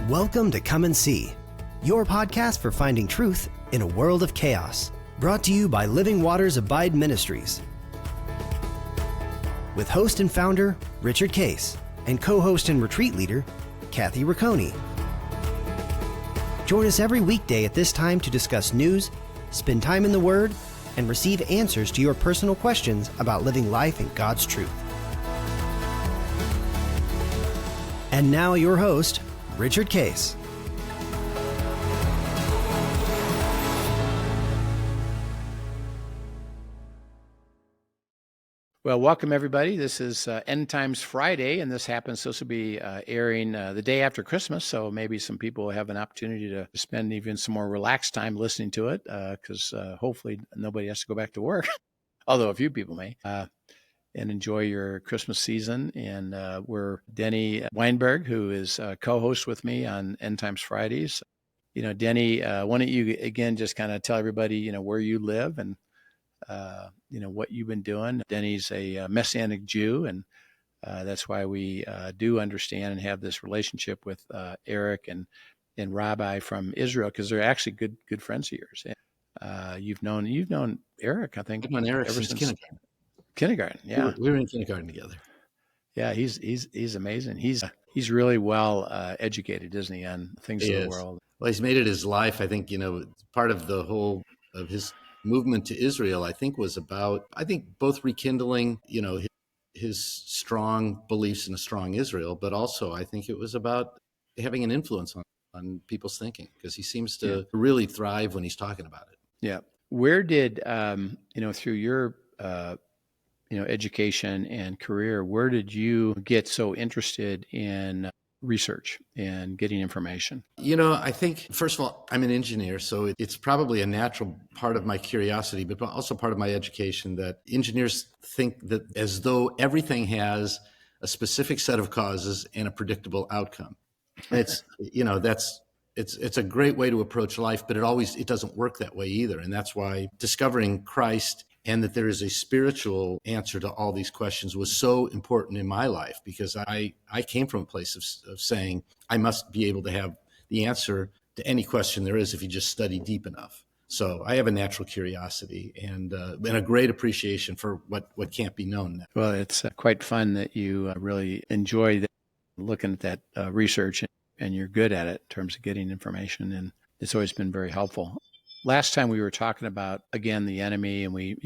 Welcome to Come and See, your podcast for finding truth in a world of chaos. Brought to you by Living Waters Abide Ministries. With host and founder, Richard Case, and co-host and retreat leader, Kathy Ricconi. Join us every weekday at this time to discuss news, spend time in the Word, and receive answers to your personal questions about living life in God's truth. And now your host, Richard Case. Well, welcome everybody. This is End Times Friday, and this will be airing the day after Christmas, so maybe some people will have an opportunity to spend even some more relaxed time listening to it, because hopefully nobody has to go back to work, although a few people may, and enjoy your Christmas season. And we're Denny Weinberg, who is co-host with me on End Times Fridays. You know, Denny, why don't you again just kind of tell everybody, where you live and what you've been doing. Denny's a Messianic Jew, and that's why we do understand and have this relationship with Eric and Rabbi from Israel, because they're actually good friends of yours. And, you've known Eric, I think. I've known Eric ever since kindergarten. Yeah, we were in kindergarten together. Yeah, he's amazing. He's really well educated, isn't he, on things of the world? Well, he's made it his life. I think part of the whole of his movement to Israel, I think, was about, both rekindling, his strong beliefs in a strong Israel, but also I think it was about having an influence on people's thinking, because he seems to really thrive when he's talking about it. Yeah. Where did, through your, education and career, where did you get so interested in research and getting information? I think, first of all, I'm an engineer, so it's probably a natural part of my curiosity, but also part of my education, that engineers think that as though everything has a specific set of causes and a predictable outcome. It's, it's a great way to approach life, but it doesn't work that way either. And that's why discovering Christ and that there is a spiritual answer to all these questions was so important in my life, because I came from a place of saying I must be able to have the answer to any question there is if you just study deep enough. So I have a natural curiosity and a great appreciation for what can't be known. Well, it's quite fun that you really enjoy looking at that research, and you're good at it in terms of getting information, and it's always been very helpful. Last time we were talking about, again, the enemy, and we,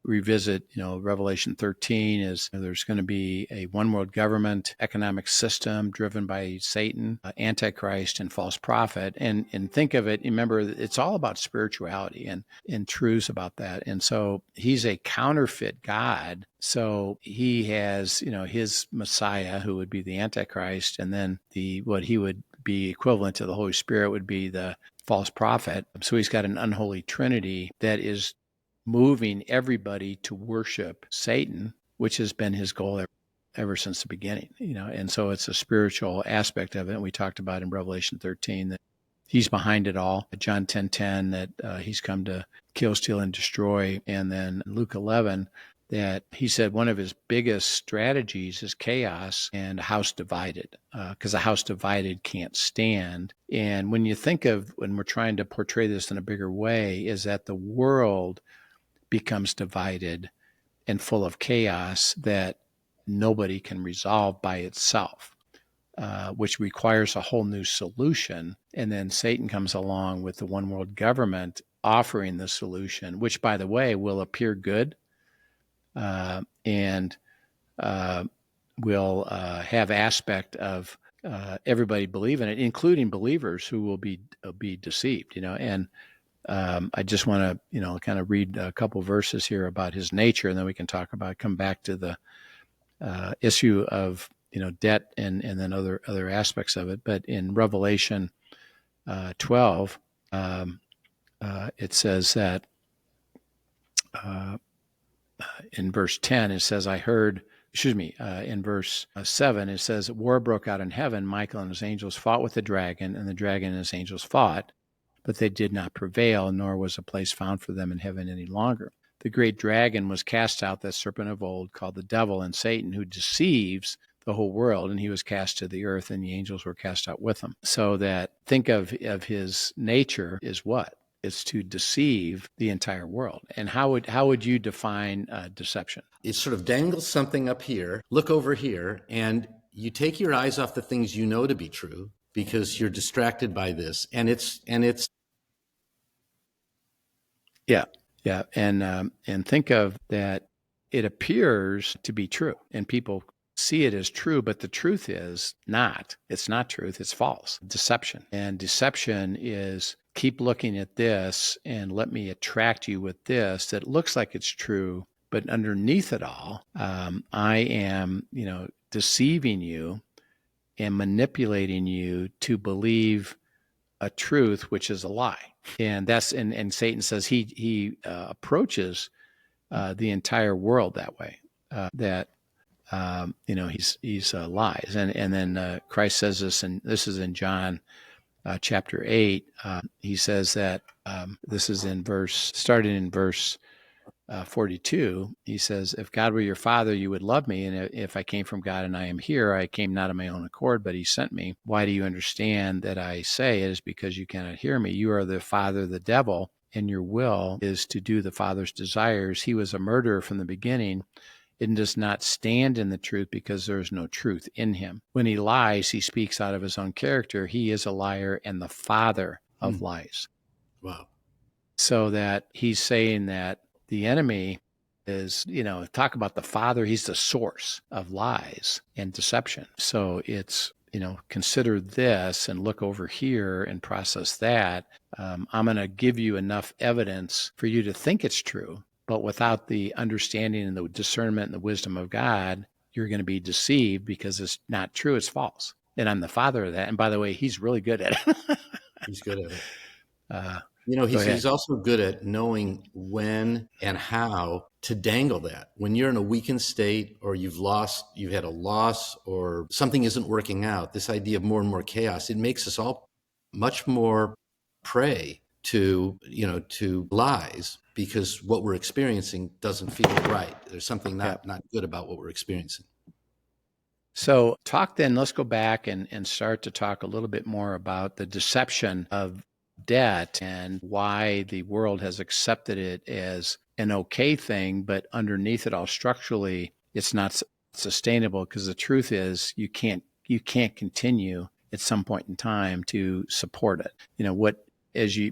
revisit, Revelation 13 is there's going to be a one world government economic system driven by Satan, Antichrist, and false prophet. And think of it, remember, it's all about spirituality and truths about that. And so he's a counterfeit God. So he has, his Messiah, who would be the Antichrist, and then what he would be equivalent to the Holy Spirit would be the false prophet. So he's got an unholy trinity that is moving everybody to worship Satan, which has been his goal ever since the beginning, and so it's a spiritual aspect of it. And we talked about in Revelation 13 that he's behind it all. John 10:10 that he's come to kill, steal, and destroy. And then Luke 11 that he said one of his biggest strategies is chaos and a house divided, because a house divided can't stand. And when you think of, when we're trying to portray this in a bigger way, is that the world becomes divided and full of chaos that nobody can resolve by itself, which requires a whole new solution. And then Satan comes along with the one world government offering the solution, which, by the way, will appear good and will have aspect of everybody believing it, including believers who will be deceived, and I just want to, kind of read a couple verses here about his nature, and then we can come back to the issue of, debt and then other aspects of it. But in Revelation 12, it says that in verse 10, it says, in verse 7, it says, war broke out in heaven. Michael and his angels fought with the dragon, and the dragon and his angels fought, but they did not prevail, nor was a place found for them in heaven any longer. The great dragon was cast out, that serpent of old, called the devil and Satan, who deceives the whole world, and he was cast to the earth, and the angels were cast out with him. So that think of his nature is what? It's to deceive the entire world. And how would you define deception? It sort of dangles something up here, look over here, and you take your eyes off the things you know to be true because you're distracted by this. And it's yeah. And think of that it appears to be true, and people see it as true, but the truth is not. It's not truth, it's false. Deception. And deception is keep looking at this and let me attract you with this that looks like it's true, but underneath it all, I am, deceiving you and manipulating you to believe a truth which is a lie. And that's and Satan says he approaches the entire world that way. He's lies, and then Christ says this, and this is in John chapter 8. He says that this is starting in verse 42. He says, "If God were your Father, you would love me, and if I came from God and I am here, I came not of my own accord, but He sent me. Why do you understand that I say it is because you cannot hear me? You are the father, the devil, and your will is to do the Father's desires. He was a murderer from the beginning and does not stand in the truth because there is no truth in him. When he lies, he speaks out of his own character. He is a liar and the father of lies." wow. So that he's saying that the enemy is, talk about the father, he's the source of lies and deception. So it's, consider this and look over here and process that. I'm going to give you enough evidence for you to think it's true, but without the understanding and the discernment and the wisdom of God, you're going to be deceived because it's not true, it's false. And I'm the father of that. And by the way, he's really good at it. He's good at it. Go ahead. He's also good at knowing when and how to dangle that. When you're in a weakened state or you've had a loss or something isn't working out, this idea of more and more chaos, it makes us all much more prey to lies because what we're experiencing doesn't feel right. There's something not good about what we're experiencing. So let's go back and start to talk a little bit more about the deception of debt and why the world has accepted it as an okay thing, but underneath it all structurally, it's not sustainable because the truth is you can't continue at some point in time to support it.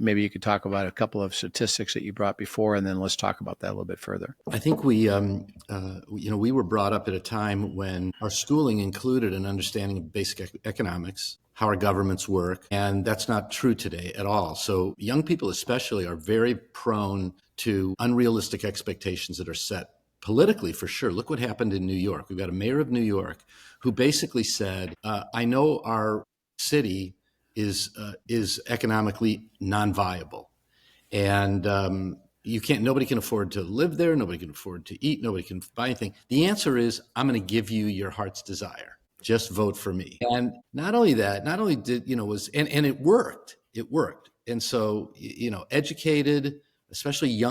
Maybe you could talk about a couple of statistics that you brought before, and then let's talk about that a little bit further. I think we were brought up at a time when our schooling included an understanding of basic economics, how our governments work, and that's not true today at all. So young people especially are very prone to unrealistic expectations that are set politically, for sure. Look what happened in New York. We've got a mayor of New York who basically said, I know our city is economically non-viable, and nobody can afford to live there, nobody can afford to eat, nobody can buy anything. The answer is, I'm going to give you your heart's desire. Just vote for me. And not only did, and it worked. And so, educated, especially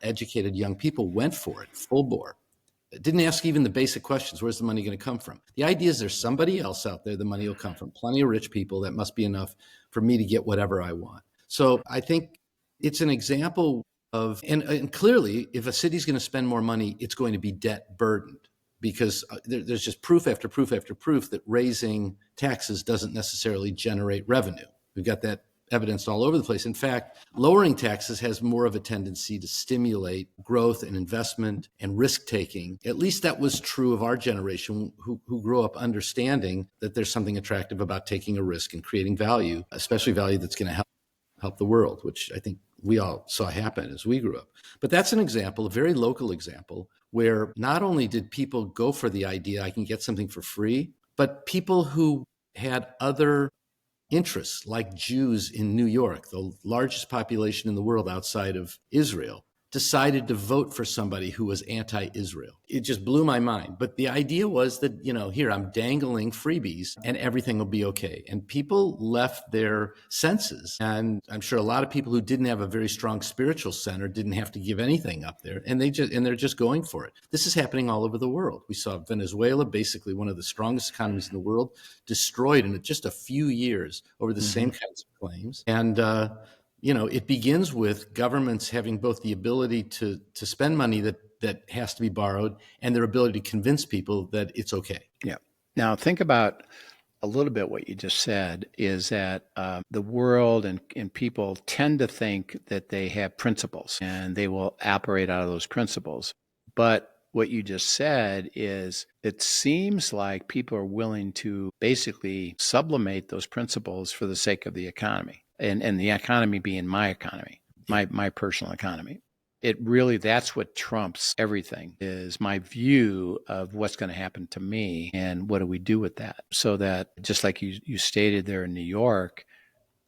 educated young people went for it full bore. Didn't ask even the basic questions. Where's the money going to come from? The idea is there's somebody else out there the money will come from. Plenty of rich people. That must be enough for me to get whatever I want. So I think it's an example of, and clearly, if a city's going to spend more money, it's going to be debt burdened, because there's just proof after proof after proof that raising taxes doesn't necessarily generate revenue. We've got that evidenced all over the place. In fact, lowering taxes has more of a tendency to stimulate growth and investment and risk-taking. At least that was true of our generation who grew up understanding that there's something attractive about taking a risk and creating value, especially value that's going to help the world, which I think we all saw happen as we grew up. But that's an example, a very local example, where not only did people go for the idea I can get something for free, but people who had other interests, like Jews in New York, the largest population in the world outside of Israel, decided to vote for somebody who was anti-Israel. It just blew my mind. But the idea was that, here I'm dangling freebies and everything will be okay. And people left their senses. And I'm sure a lot of people who didn't have a very strong spiritual center didn't have to give anything up there. And they're just going for it. This is happening all over the world. We saw Venezuela, basically one of the strongest economies in the world, destroyed in just a few years over the same kinds of claims. And, it begins with governments having both the ability to spend money that has to be borrowed and their ability to convince people that it's okay. Yeah. Now think about a little bit what you just said is that the world and people tend to think that they have principles and they will operate out of those principles. But what you just said is it seems like people are willing to basically sublimate those principles for the sake of the economy. And the economy being my economy, my personal economy. It really, that's what trumps everything is my view of what's going to happen to me and what do we do with that? So that just like you stated there in New York,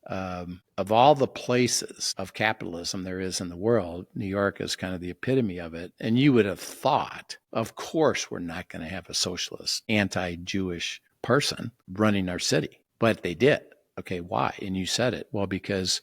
of all the places of capitalism there is in the world, New York is kind of the epitome of it. And you would have thought, of course, we're not going to have a socialist, anti-Jewish person running our city, but they did. Okay, why? And you said it. Well, because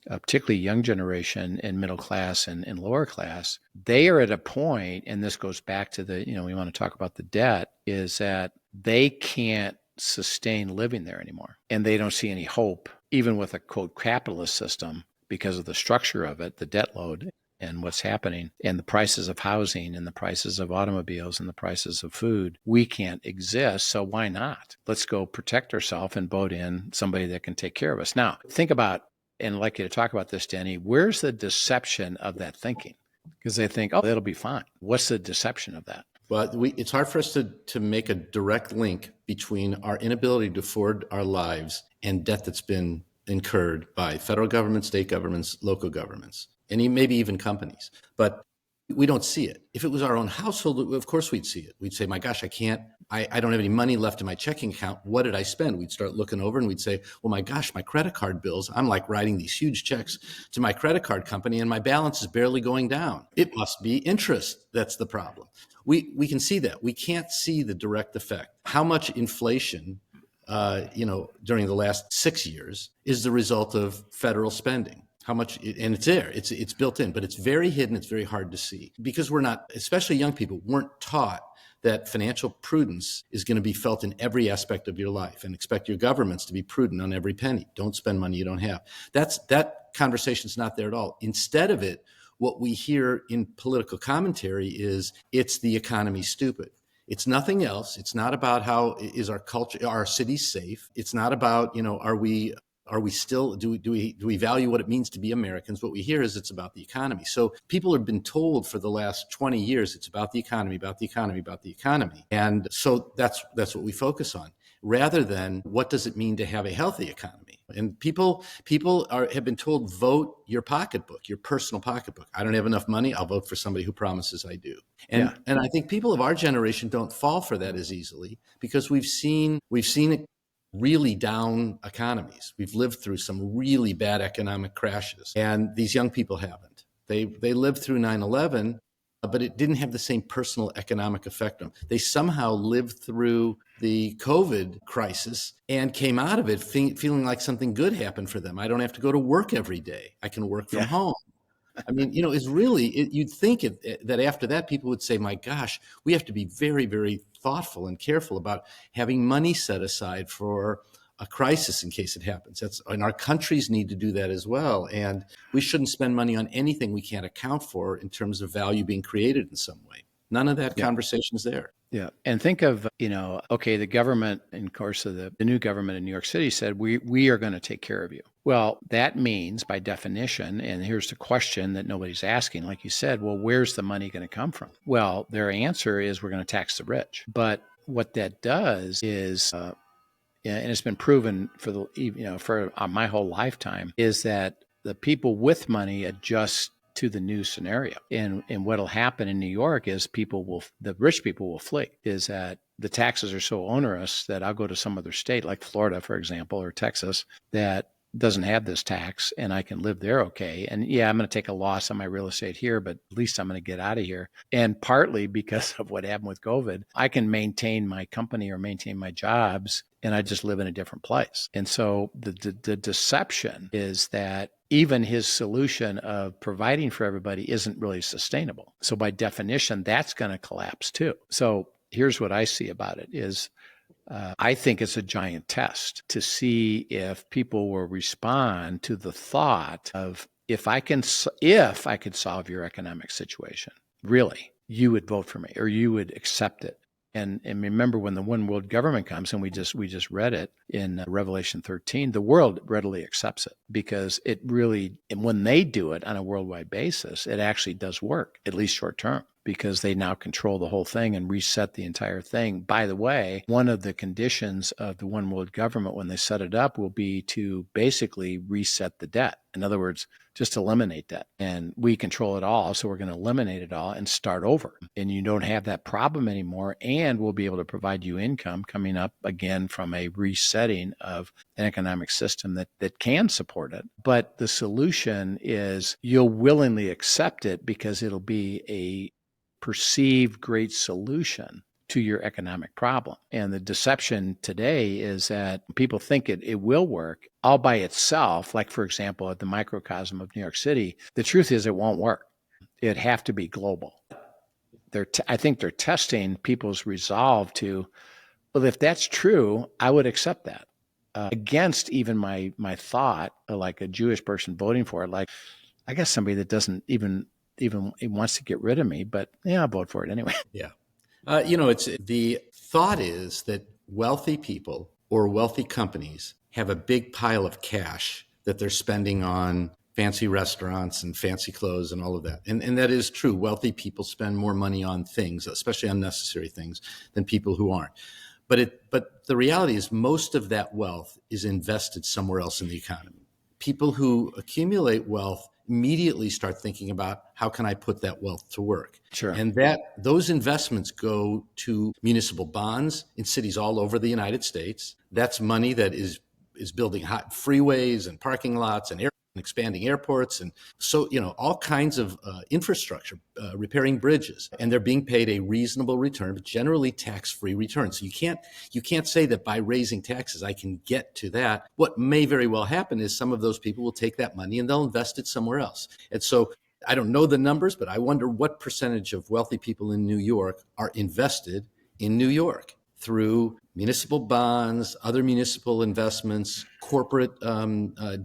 particularly young generation and middle class and lower class, they are at a point, and this goes back to we want to talk about the debt, is that they can't sustain living there anymore. And they don't see any hope, even with a quote capitalist system, because of the structure of it, the debt load and what's happening and the prices of housing and the prices of automobiles and the prices of food. We can't exist. So why not? Let's go protect ourselves and vote in somebody that can take care of us. Now, think about, and I'd like you to talk about this, Denny, where's the deception of that thinking? Because they think, it'll be fine. What's the deception of that? Well, it's hard for us to make a direct link between our inability to afford our lives and debt that's been incurred by federal government, state governments, local governments, and maybe even companies. But we don't see it. If it was our own household, of course we'd see it. We'd say, my gosh, I don't have any money left in my checking account. What did I spend? We'd start looking over and we'd say, well, my gosh, my credit card bills, I'm like writing these huge checks to my credit card company and my balance is barely going down. It must be interest. That's the problem. We can see that. We can't see the direct effect. How much inflation, during the last 6 years is the result of federal spending. How much, and it's there, it's built in, but it's very hidden. It's very hard to see because we're not, especially young people, weren't taught that financial prudence is going to be felt in every aspect of your life and expect your governments to be prudent on every penny. Don't spend money you don't have. That conversation's not there at all. Instead of it, what we hear in political commentary is it's the economy stupid. It's nothing else. It's not about how is our culture, our cities safe. It's not about, are we still, do we value what it means to be Americans? What we hear is it's about the economy. So people have been told for the last 20 years, it's about the economy, about the economy, about the economy. And so that's what we focus on rather than what does it mean to have a healthy economy? And people have been told, vote your pocketbook, your personal pocketbook. I don't have enough money. I'll vote for somebody who promises I do. And I think people of our generation don't fall for that as easily because we've seen it really down economies. We've lived through some really bad economic crashes, and these young people haven't. They lived through 9/11, but it didn't have the same personal economic effect on them. They somehow lived through the COVID crisis and came out of it feeling like something good happened for them. I don't have to go to work every day. I can work from home. I mean, it's really, you'd think that after that, people would say, my gosh, we have to be very, very thoughtful and careful about having money set aside for a crisis in case it happens. And our countries need to do that as well. And we shouldn't spend money on anything we can't account for in terms of value being created in some way. None of that conversation is there. Yeah. And think of, the government, and of course, the new government in New York City said, we are going to take care of you. Well, that means by definition, and here's the question that nobody's asking, like you said, well, where's the money going to come from? Well, their answer is we're going to tax the rich. But what that does is, and it's been proven for my whole lifetime, is that the people with money adjust to the new scenario. And what'll happen in New York is the rich people will flee, is that the taxes are so onerous that I'll go to some other state like Florida, for example, or Texas, that doesn't have this tax and I can live there okay. And yeah, I'm going to take a loss on my real estate here, but at least I'm going to get out of here. And partly because of what happened with COVID, I can maintain my company or maintain my jobs and I just live in a different place. And so the deception is that even his solution of providing for everybody isn't really sustainable. So by definition, that's going to collapse too. So here's what I see about it is I think it's a giant test to see if people will respond to the thought of if I could solve your economic situation, really, you would vote for me or you would accept it. And remember, when the one world government comes, and we just read it in Revelation 13, the world readily accepts it because it really, and when they do it on a worldwide basis, it actually does work, at least short term, because they now control the whole thing and reset the entire thing. By the way, one of the conditions of the one world government when they set it up will be to basically reset the debt. In other words, just eliminate debt. And we control it all, so we're going to eliminate it all and start over. And you don't have that problem anymore, and we'll be able to provide you income coming up again from a resetting of an economic system that can support it. But the solution is you'll willingly accept it because it'll be a perceived great solution to your economic problem. And the deception today is that people think it will work all by itself. Like, for example, at the microcosm of New York City, the truth is it won't work. It'd have to be global. I think they're testing people's resolve to, well, if that's true, I would accept that. Against even my thought, like a Jewish person voting for it, like, I guess somebody that doesn't even wants to get rid of me, but yeah, I'll vote for it anyway. Yeah. It's the thought is that wealthy people or wealthy companies have a big pile of cash that they're spending on fancy restaurants and fancy clothes and all of that. And that is true. Wealthy people spend more money on things, especially unnecessary things, than people who aren't. But the reality is most of that wealth is invested somewhere else in the economy. People who accumulate wealth immediately start thinking about how can I put that wealth to work? Sure. And those investments go to municipal bonds in cities all over the United States. That's money that is building hot freeways and parking lots and expanding airports. And so, all kinds of infrastructure, repairing bridges, and they're being paid a reasonable return, but generally tax-free return. So you can't say that by raising taxes, I can get to that. What may very well happen is some of those people will take that money and they'll invest it somewhere else. And so I don't know the numbers, but I wonder what percentage of wealthy people in New York are invested in New York through municipal bonds, other municipal investments, corporate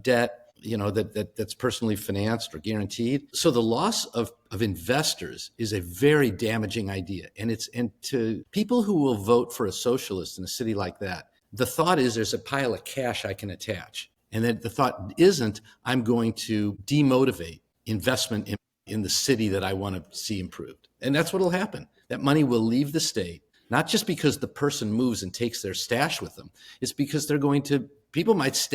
debt, that's personally financed or guaranteed. So the loss of investors is a very damaging idea. And to people who will vote for a socialist in a city like that, the thought is there's a pile of cash I can attach. And then the thought isn't, I'm going to demotivate investment in the city that I want to see improved. And that's what will happen. That money will leave the state, not just because the person moves and takes their stash with them. It's because people might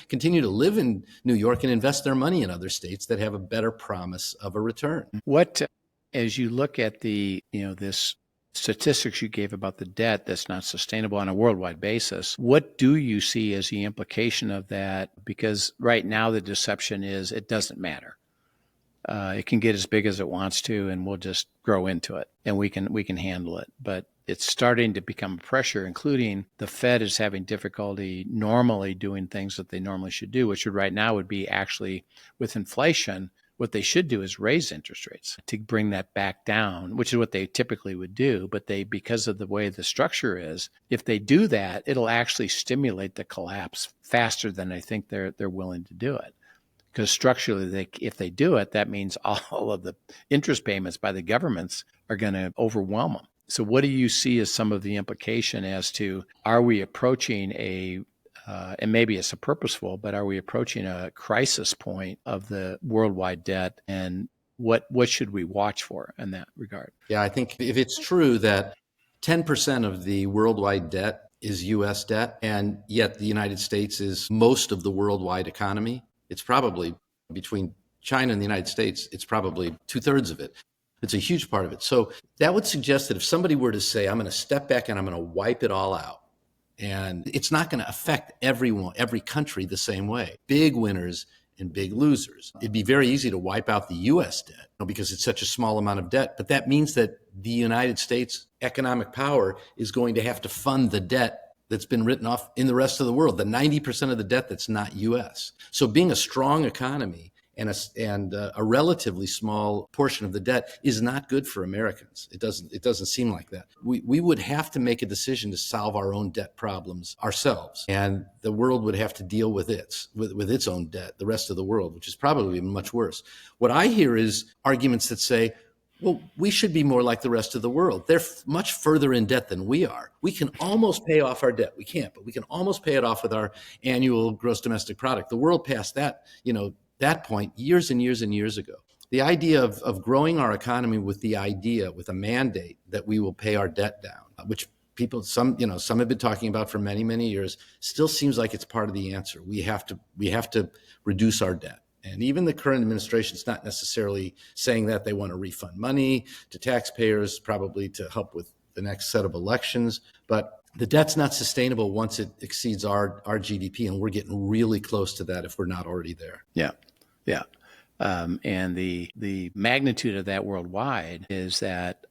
continue to live in New York and invest their money in other states that have a better promise of a return. What, as you look at this statistics you gave about the debt that's not sustainable on a worldwide basis, what do you see as the implication of that? Because right now the deception is it doesn't matter. It can get as big as it wants to, and we'll just grow into it, and we can handle it. But it's starting to become pressure, including the Fed is having difficulty normally doing things that they normally should do, which right now would be actually with inflation. What they should do is raise interest rates to bring that back down, which is what they typically would do. But because of the way the structure is, if they do that, it'll actually stimulate the collapse faster than I think they're willing to do it. Because structurally, if they do it, that means all of the interest payments by the governments are going to overwhelm them. So what do you see as some of the implication as to, are we approaching and maybe it's a purposeful, but are we approaching a crisis point of the worldwide debt, and what should we watch for in that regard? Yeah, I think if it's true that 10% of the worldwide debt is U.S. debt, and yet the United States is most of the worldwide economy, it's probably between China and the United States, it's probably 2/3 of it. It's a huge part of it. So that would suggest that if somebody were to say, I'm going to step back and I'm going to wipe it all out, And it's not going to affect every country the same way. Big winners and big losers. It'd be very easy to wipe out the U.S. debt because it's such a small amount of debt. But that means that the United States economic power is going to have to fund the debt that's been written off in the rest of the world, the 90% of the debt that's not U.S. So being a strong economy and a relatively small portion of the debt is not good for Americans. It doesn't seem like that. We would have to make a decision to solve our own debt problems ourselves, and the world would have to deal with its own debt, the rest of the world, which is probably much worse. What I hear is arguments that say, well, we should be more like the rest of the world. They're much further in debt than we are. We can almost pay off our debt. We can't, but we can almost pay it off with our annual gross domestic product. The world passed that, that point years and years and years ago. The idea of growing our economy with a mandate that we will pay our debt down, which some have been talking about for many, many years, still seems like it's part of the answer. We have to reduce our debt. And even the current administration is not necessarily saying that. They want to refund money to taxpayers, probably to help with the next set of elections. But the debt's not sustainable once it exceeds our GDP, and we're getting really close to that if we're not already there. Yeah. And the magnitude of that worldwide is that,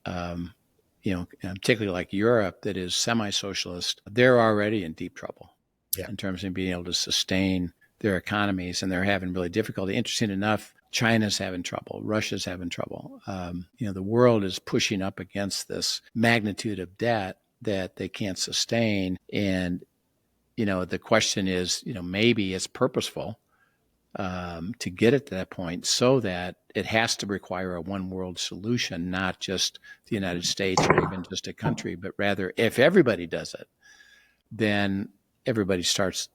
particularly like Europe that is semi-socialist, they're already in deep trouble in terms of being able to sustain their economies, and they're having really difficulty. Interesting enough, China's having trouble. Russia's having trouble. The world is pushing up against this magnitude of debt that they can't sustain. And, the question is, maybe it's purposeful to get it to that point so that it has to require a one world solution, not just the United States or even just a country, but rather if everybody does it, then everybody starts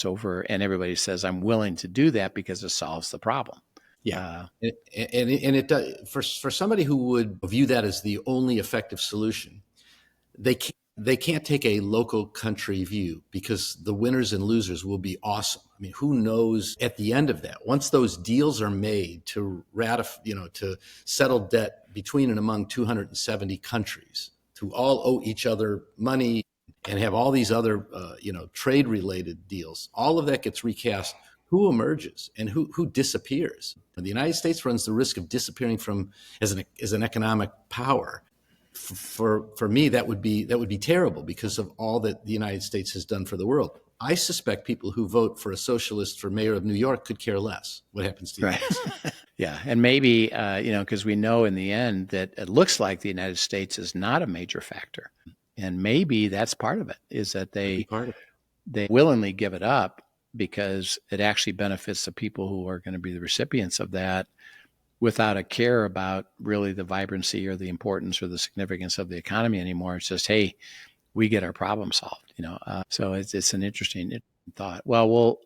over and everybody says, I'm willing to do that because it solves the problem. Yeah. And it does, for somebody who would view that as the only effective solution, they can't take a local country view because the winners and losers will be awesome. I mean, who knows at the end of that, once those deals are made to to settle debt between and among 270 countries who all owe each other money and have all these other, trade-related deals, all of that gets recast. Who emerges and who disappears? And the United States runs the risk of disappearing as an economic power. For me, that would be terrible because of all that the United States has done for the world. I suspect people who vote for a socialist for mayor of New York could care less what happens to the United States. Yeah, and maybe because we know in the end that it looks like the United States is not a major factor. And maybe that's part of it, is that they willingly give it up because it actually benefits the people who are going to be the recipients of that without a care about really the vibrancy or the importance or the significance of the economy anymore. It's just, hey, we get our problem solved, So it's an interesting thought. Well,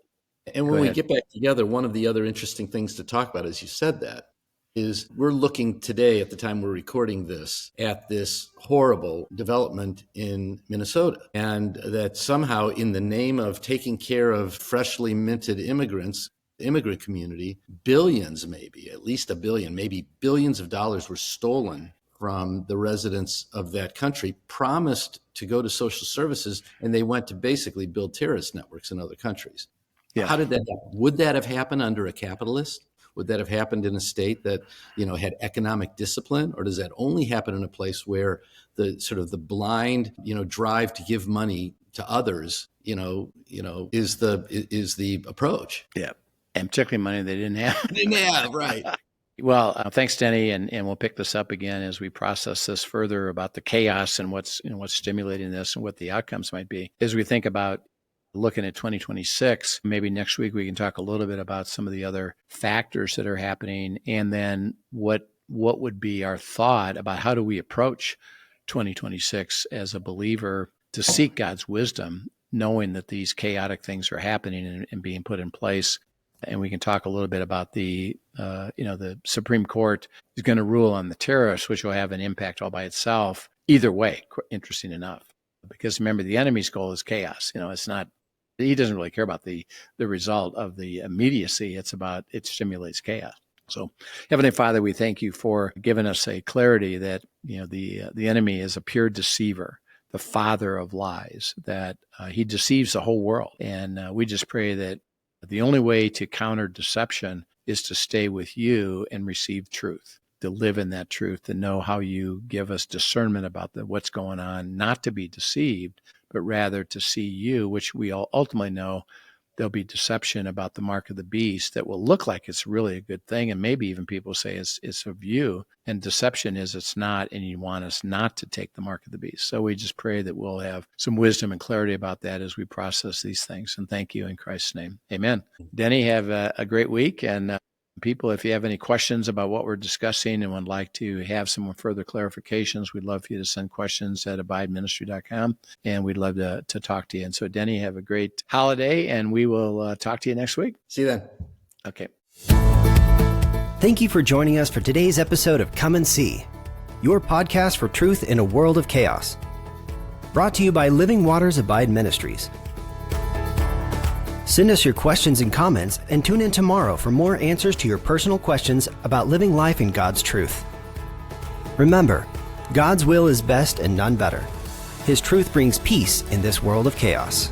and when we get back together, one of the other interesting things to talk about, as you said that, is we're looking today at the time we're recording this at this horrible development in Minnesota. And that somehow in the name of taking care of freshly minted immigrant community, billions, maybe at least $1 billion, maybe billions of dollars were stolen from the residents of that country, promised to go to social services, and they went to basically build terrorist networks in other countries. Yeah. How did that happen? Would that have happened under a capitalist? Would that have happened in a state that, had economic discipline? Or does that only happen in a place where the sort of the blind, drive to give money to others, is the approach? Yeah. And particularly money they didn't have. Didn't have, right. Well, thanks, Denny. And we'll pick this up again as we process this further about the chaos and what's stimulating this and what the outcomes might be. As we think about looking at 2026, maybe next week we can talk a little bit about some of the other factors that are happening, and then what would be our thought about how do we approach 2026 as a believer to seek God's wisdom, knowing that these chaotic things are happening and being put in place. And we can talk a little bit about the Supreme Court is going to rule on the tariffs, which will have an impact all by itself. Either way, interesting enough, because remember, the enemy's goal is chaos. It's not. He doesn't really care about the result of the immediacy. It's about it stimulates chaos. So, Heavenly Father, we thank you for giving us a clarity that the enemy is a pure deceiver, the father of lies, that he deceives the whole world. And we just pray that the only way to counter deception is to stay with you and receive truth, to live in that truth, to know how you give us discernment about what's going on, not to be deceived, but rather to see you, which we all ultimately know there'll be deception about the mark of the beast that will look like it's really a good thing. And maybe even people say it's of you, and deception is it's not, and you want us not to take the mark of the beast. So we just pray that we'll have some wisdom and clarity about that as we process these things. And thank you in Christ's name. Amen. Denny, have a great week. And people, if you have any questions about what we're discussing and would like to have some further clarifications, we'd love for you to send questions at abideministry.com, and we'd love to talk to you. And so, Denny, have a great holiday, and we will talk to you next week. See you then. Okay. Thank you for joining us for today's episode of Come and See, your podcast for truth in a world of chaos. Brought to you by Living Waters Abide Ministries. Send us your questions and comments, and tune in tomorrow for more answers to your personal questions about living life in God's truth. Remember, God's will is best and none better. His truth brings peace in this world of chaos.